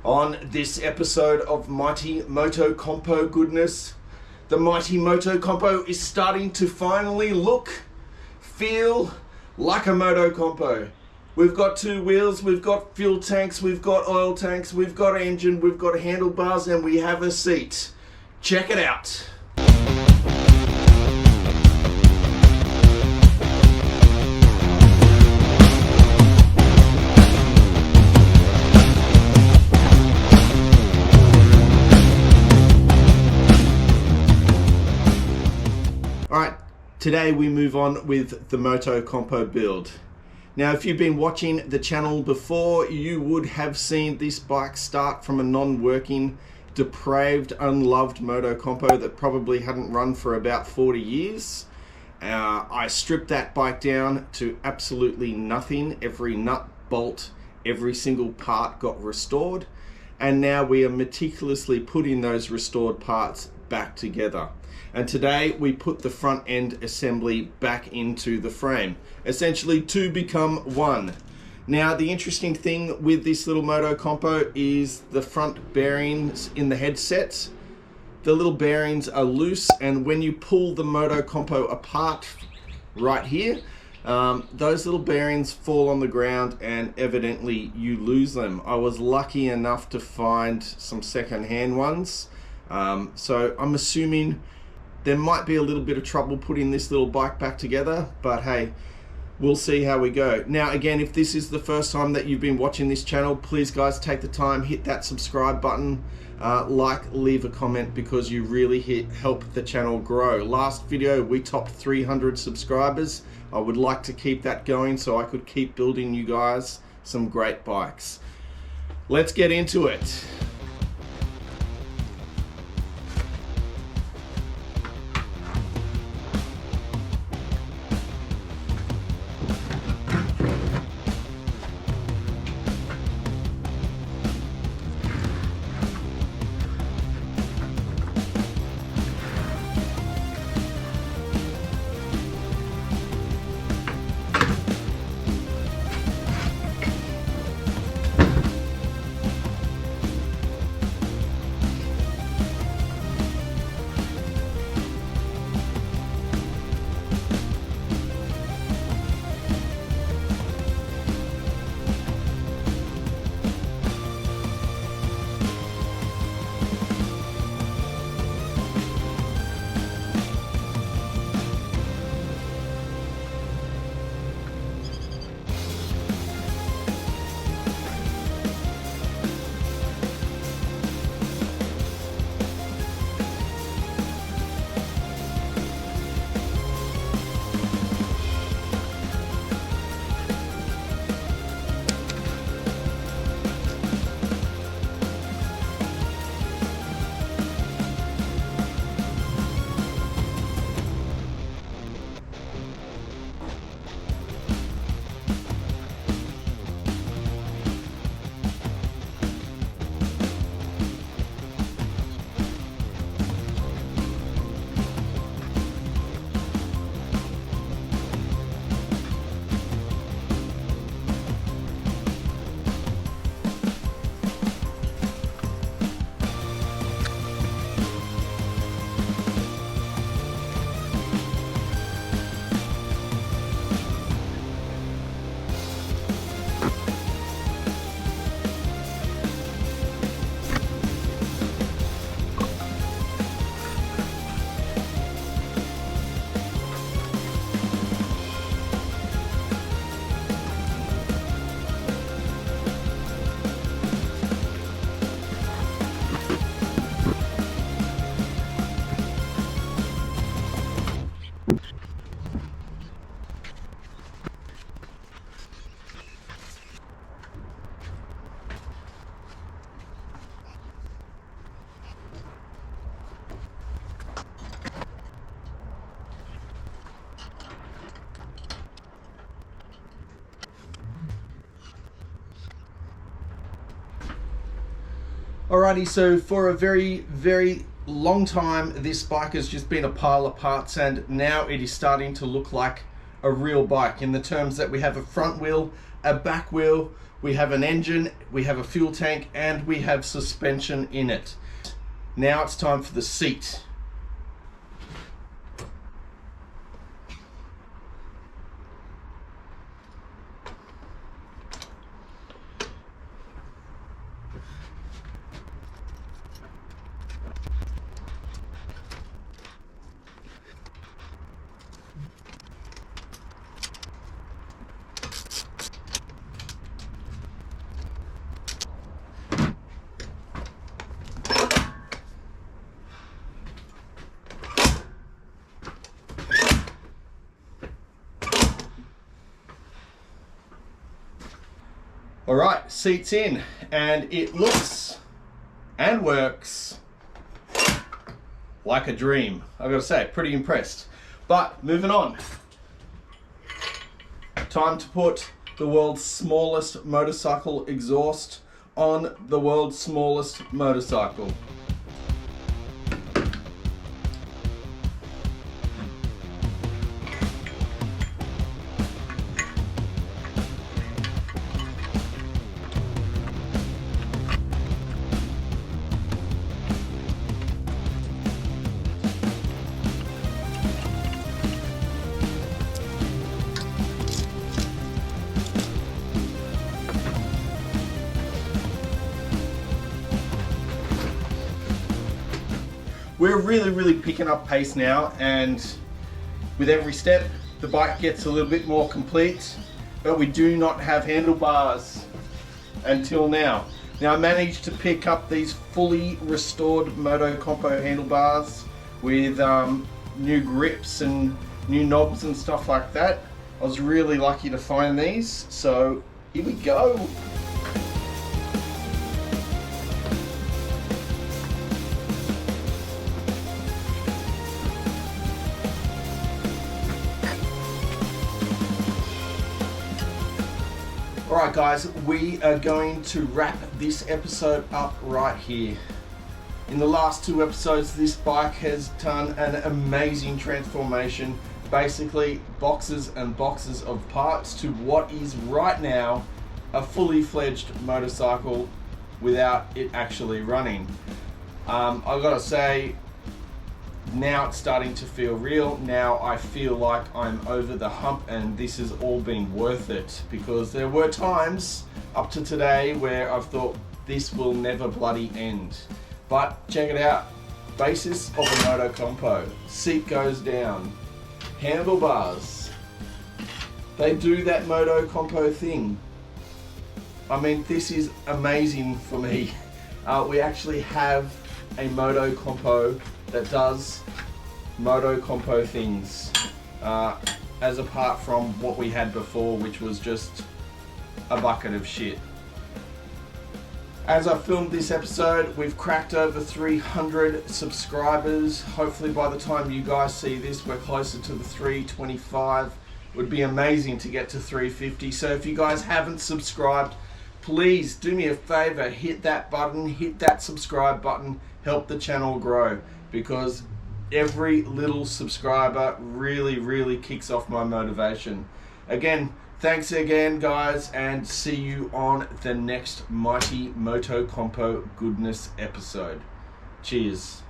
On this episode of Mighty Moto Compo goodness, the Mighty Moto Compo is starting to finally look, feel like a Moto Compo. We've got two wheels, we've got fuel tanks, we've got oil tanks, we've got an engine, we've got handlebars, and we have a seat. Check it out. Alright, today we move on with the Moto Compo build. Now, if you've been watching the channel before, you would have seen this bike start from a non-working, depraved, unloved Moto Compo that probably hadn't run for about 40 years. I stripped that bike down to absolutely nothing. Every nut, bolt, every single part got restored. And now we are meticulously putting those restored parts back together. And today we put the front end assembly back into the frame, essentially to become one. Now, the interesting thing with this little Moto Compo is the front bearings in the headsets. The little bearings are loose, and when you pull the Moto Compo apart right here, those little bearings fall on the ground and evidently you lose them. I was lucky enough to find some second-hand ones, so I'm assuming there might be a little bit of trouble putting this little bike back together, but hey, we'll see how we go. Now, again, if this is the first time that you've been watching this channel, please guys, take the time, hit that subscribe button, leave a comment, because you really help the channel grow. Last video, we topped 300 subscribers. I would like to keep that going so I could keep building you guys some great bikes. Let's get into it. Alrighty, so for a very long time, this bike has just been a pile of parts, and now it is starting to look like a real bike in the terms that we have a front wheel, a back wheel, we have an engine, we have a fuel tank, and we have suspension in it. Now it's time for the seat. All right, seats in, and it looks and works like a dream. I've got to say, pretty impressed. But moving on, time to put the world's smallest motorcycle exhaust on the world's smallest motorcycle. We're really picking up pace now, and with every step the bike gets a little bit more complete, but we do not have handlebars until now. Now I managed to pick up these fully restored Moto Compo handlebars with new grips and new knobs and stuff like that. I was really lucky to find these, so here we go. Alright guys, we are going to wrap this episode up right here. In the last 2 episodes, this bike has done an amazing transformation. Basically, boxes and boxes of parts to what is right now a fully fledged motorcycle without it actually running. I've got to say, now it's starting to feel real. Now I feel like I'm over the hump, and this has all been worth it, because there were times up to today where I've thought this will never bloody end. But check it out, basis of a Moto Compo, seat goes down, handlebars, they do that Moto Compo thing. I mean, this is amazing for me. We actually have a Moto Compo that does Moto Compo things, as apart from what we had before, which was just a bucket of shit. As I filmed this episode, we've cracked over 300 subscribers. Hopefully by the time you guys see this, we're closer to the 325. It would be amazing to get to 350. So if you guys haven't subscribed, please do me a favor, hit that button, hit that subscribe button, help the channel grow, because every little subscriber really kicks off my motivation. Again, thanks again guys, and see you on the next Mighty Moto Compo Goodness episode. Cheers.